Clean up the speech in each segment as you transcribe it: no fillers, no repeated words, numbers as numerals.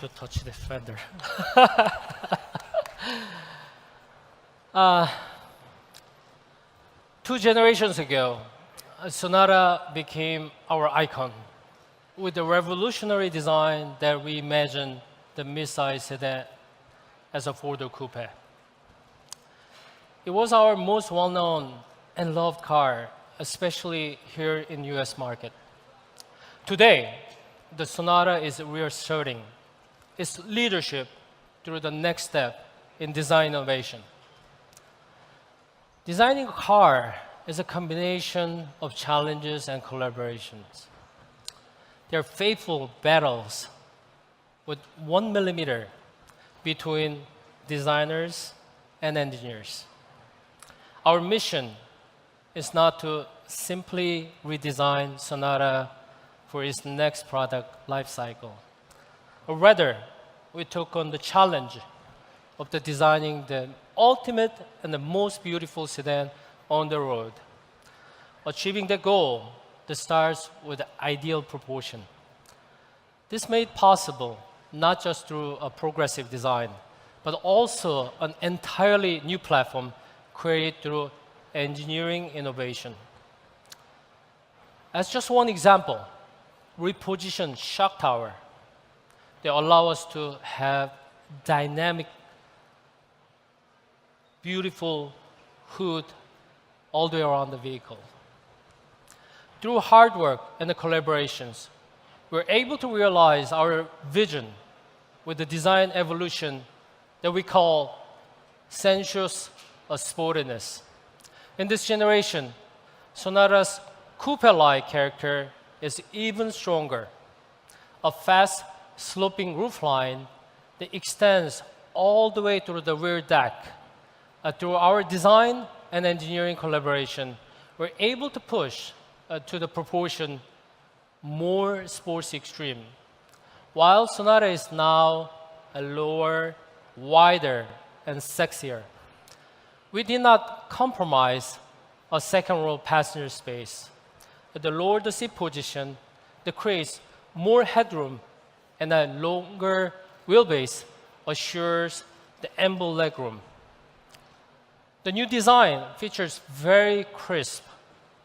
to touch the fender. 2 generations ago, Sonata became our icon with the revolutionary design that we imagined the midsize sedan as a four-door coupe. It was our most well-known and loved car, especially here in US market. Today, the Sonata is reasserting its leadership through the next step in design innovation. Designing a car is a combination of challenges and collaborations. They are faithful battles with 1 millimeter between designers and engineers. Our mission is not to simply redesign Sonata for its next product life cycle, or rather, we took on the challenge of designing the ultimate and the most beautiful sedan on the road. Achieving the goal that starts with ideal proportion. This made possible not just through a progressive design, but also an entirely new platform created through engineering innovation. As just one example, repositioned shock tower. They allow us to have dynamic, beautiful hood all the way around the vehicle. Through hard work and the collaborations, we're able to realize our vision with the design evolution that we call sensuous sportiness. In this generation, Sonata's coupe-like character is even stronger. A fast sloping roofline that extends all the way through the rear deck. Through our design and engineering collaboration, we're able to push to the proportion more sports extreme. While Sonata is now a lower, wider, and sexier, we did not compromise a second row passenger space. The lower the seat position, that creates more headroom, and a longer wheelbase assures the ample legroom. The new design features very crisp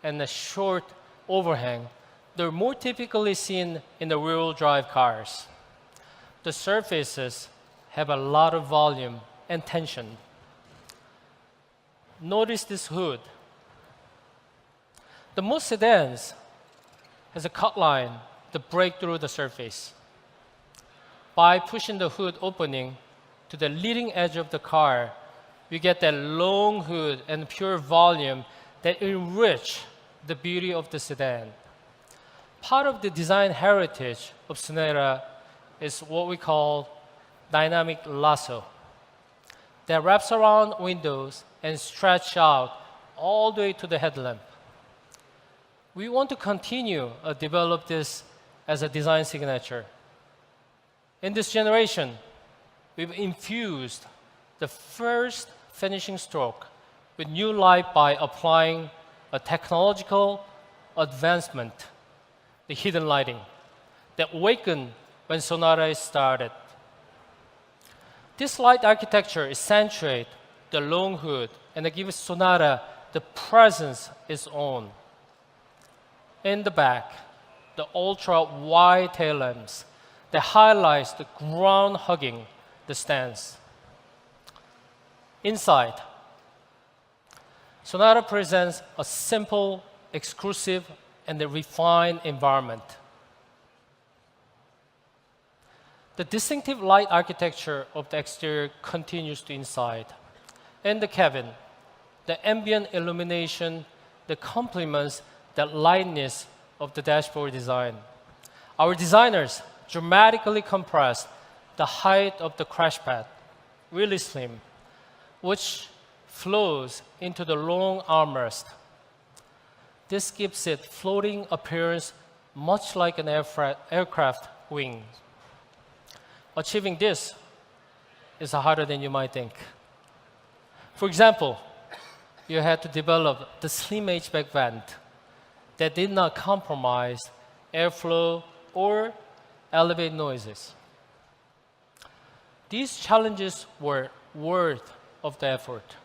and a short overhang. They're more typically seen in the rear-wheel drive cars. The surfaces have a lot of volume and tension. Notice this hood. The most sedans has a cut line to break through the surface. By pushing the hood opening to the leading edge of the car, we get that long hood and pure volume that enrich the beauty of the sedan. Part of the design heritage of Sonata is what we call dynamic lasso that wraps around windows and stretch out all the way to the headlamp. We want to continue to develop this as a design signature. In this generation, we've infused the first finishing stroke with new life by applying a technological advancement, the hidden lighting, that awakened when Sonata started. This light architecture accentuates the long hood and it gives Sonata the presence its own. In the back, the ultra-wide tail lamps that highlights the ground hugging the stance. Inside, Sonata presents a simple, exclusive, and a refined environment. The distinctive light architecture of the exterior continues to inside. In the cabin, the ambient illumination that complements the lightness of the dashboard design. Our designers dramatically compressed the height of the crash pad, really slim, which flows into the long armrest. This gives it floating appearance much like an aircraft wing. Achieving this is harder than you might think. For example, you had to develop the slim hatchback vent that did not compromise airflow or elevate noises. These challenges were worth of the effort,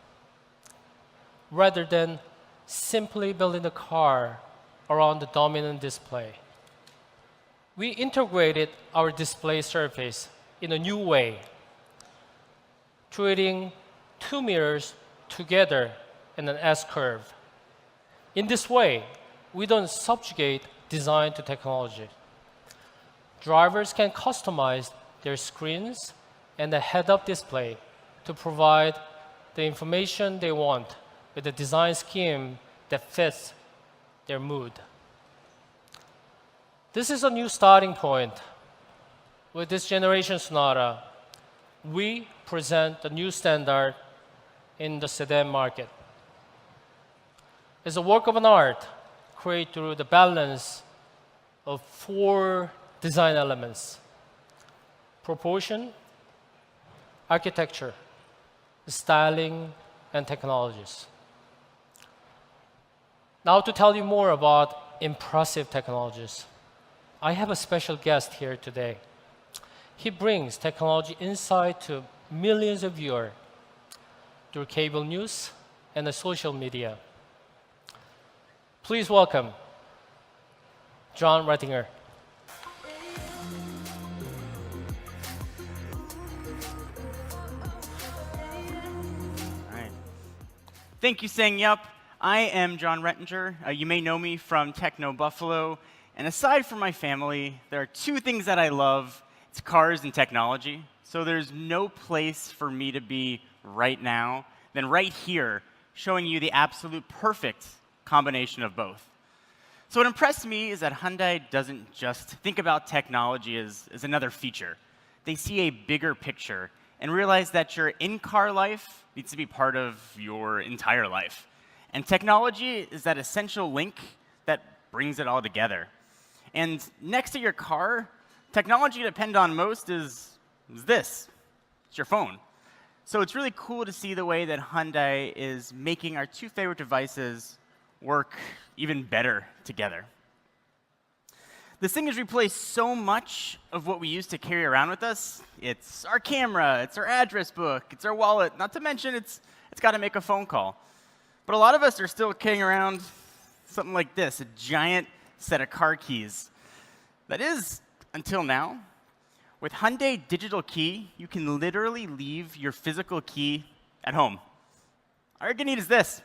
rather than simply building the car around the dominant display. We integrated our display surface in a new way, treating two mirrors together in an S-curve. In this way, we don't subjugate design to technology. Drivers can customize their screens and the head-up display to provide the information they want with a design scheme that fits their mood. This is a new starting point. With this generation Sonata, we present a new standard in the sedan market. It's a work of an art created through the balance of four design elements: proportion, architecture, styling, and technologies. Now to tell you more about impressive technologies, I have a special guest here today. He brings technology insight to millions of viewers through cable news and the social media. Please welcome John Rettinger. All right. Thank you, Sang Yup. I am John Rettinger. You may know me from Techno Buffalo. And aside from my family, there are two things that I love. It's cars and technology. So there's no place for me to be right now than right here, showing you the absolute perfect combination of both. So what impressed me is that Hyundai doesn't just think about technology as another feature. They see a bigger picture and realize that your in-car life needs to be part of your entire life. And technology is that essential link that brings it all together. And next to your car, technology you depend on most is this. It's your phone. So it's really cool to see the way that Hyundai is making our two favorite devices work even better together. This thing has replaced so much of what we used to carry around with us. It's our camera, it's our address book, it's our wallet, not to mention it's got to make a phone call. But a lot of us are still carrying around something like this, a giant set of car keys. That is, until now. With Hyundai Digital Key, you can literally leave your physical key at home. All you're going to need is this.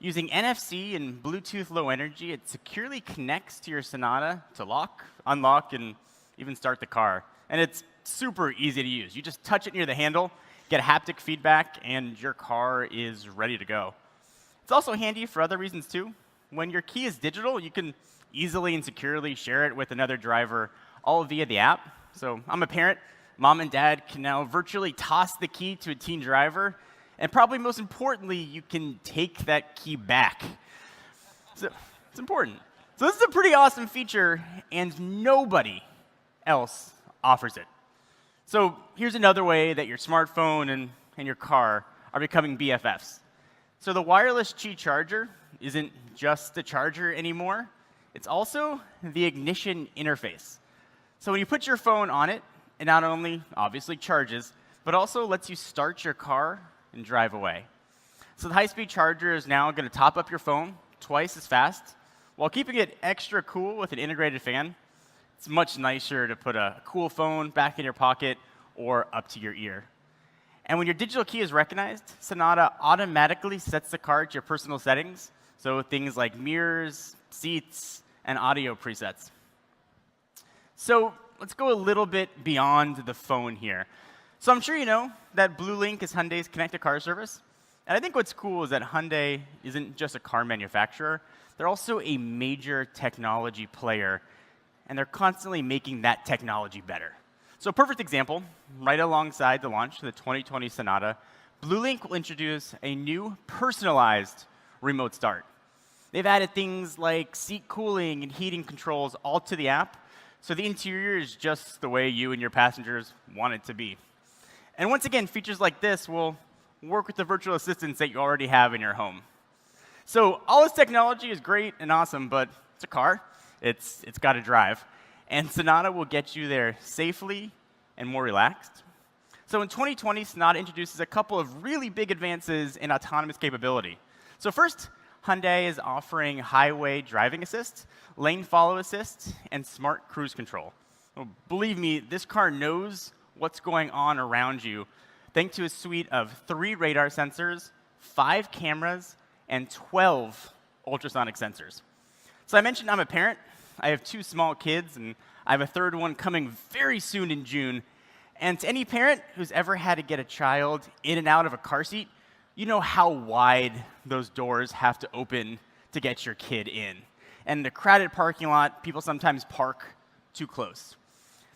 Using NFC and Bluetooth Low Energy, it securely connects to your Sonata to lock, unlock, and even start the car. And it's super easy to use. You just touch it near the handle, get haptic feedback, and your car is ready to go. It's also handy for other reasons, too. When your key is digital, you can easily and securely share it with another driver, all via the app. So I'm a parent. Mom and dad can now virtually toss the key to a teen driver. And probably most importantly, you can take that key back. So it's important. So this is a pretty awesome feature, and nobody else offers it. So here's another way that your smartphone and your car are becoming BFFs. So the wireless Qi charger isn't just a charger anymore. It's also the ignition interface. So when you put your phone on it, it not only obviously charges, but also lets you start your car and drive away. So the high-speed charger is now going to top up your phone twice as fast, while keeping it extra cool with an integrated fan. It's much nicer to put a cool phone back in your pocket or up to your ear. And when your digital key is recognized, Sonata automatically sets the car to your personal settings, so things like mirrors, seats, and audio presets. So let's go a little bit beyond the phone here. So I'm sure you know that BlueLink is Hyundai's connected car service. And I think what's cool is that Hyundai isn't just a car manufacturer. They're also a major technology player, and they're constantly making that technology better. So a perfect example, right alongside the launch of the 2020 Sonata, BlueLink will introduce a new personalized remote start. They've added things like seat cooling and heating controls all to the app, so the interior is just the way you and your passengers want it to be. And once again, features like this will work with the virtual assistants that you already have in your home. So all this technology is great and awesome, but it's a car. It's got to drive. And Sonata will get you there safely and more relaxed. So in 2020, Sonata introduces a couple of really big advances in autonomous capability. So first, Hyundai is offering highway driving assist, lane follow assist, and smart cruise control. Well, believe me, this car knows what's going on around you thanks to a suite of 3 radar sensors, 5 cameras, and 12 ultrasonic sensors. So I mentioned I'm a parent. I have 2 small kids, and I have a 3rd one coming very soon in June. And to any parent who's ever had to get a child in and out of a car seat, you know how wide those doors have to open to get your kid in. And in a crowded parking lot, people sometimes park too close.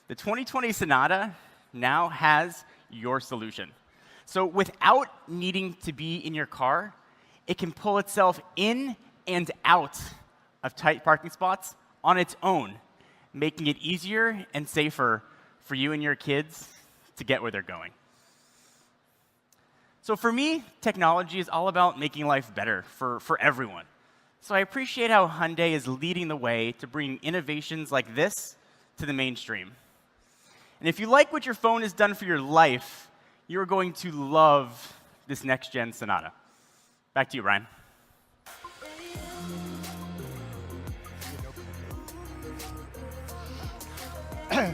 The 2020 Sonata now has your solution. So without needing to be in your car, it can pull itself in and out of tight parking spots on its own, making it easier and safer for you and your kids to get where they're going. So for me, technology is all about making life better for everyone. So I appreciate how Hyundai is leading the way to bring innovations like this to the mainstream. And if you like what your phone has done for your life, you're going to love this next-gen Sonata. Back to you, Ryan.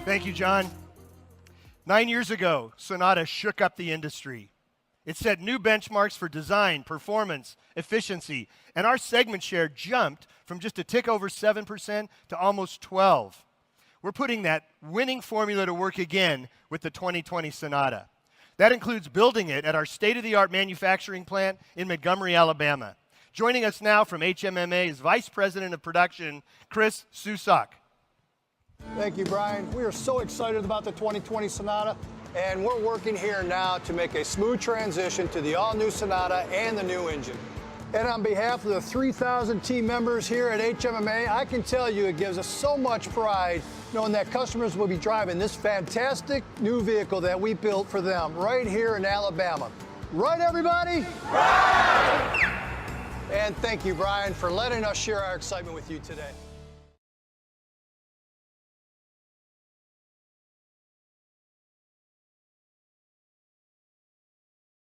Thank you, John. 9 years ago, Sonata shook up the industry. It set new benchmarks for design, performance, efficiency, and our segment share jumped from just a tick over 7% to almost 12%. We're putting that winning formula to work again with the 2020 Sonata. That includes building it at our state-of-the-art manufacturing plant in Montgomery, Alabama. Joining us now from HMMA is Vice President of Production, Chris Susak. Thank you, Brian. We are so excited about the 2020 Sonata, and we're working here now to make a smooth transition to the all-new Sonata and the new engine. And on behalf of the 3,000 team members here at HMMA, I can tell you it gives us so much pride knowing that customers will be driving this fantastic new vehicle that we built for them right here in Alabama. Right, everybody? Right! And thank you, Brian, for letting us share our excitement with you today.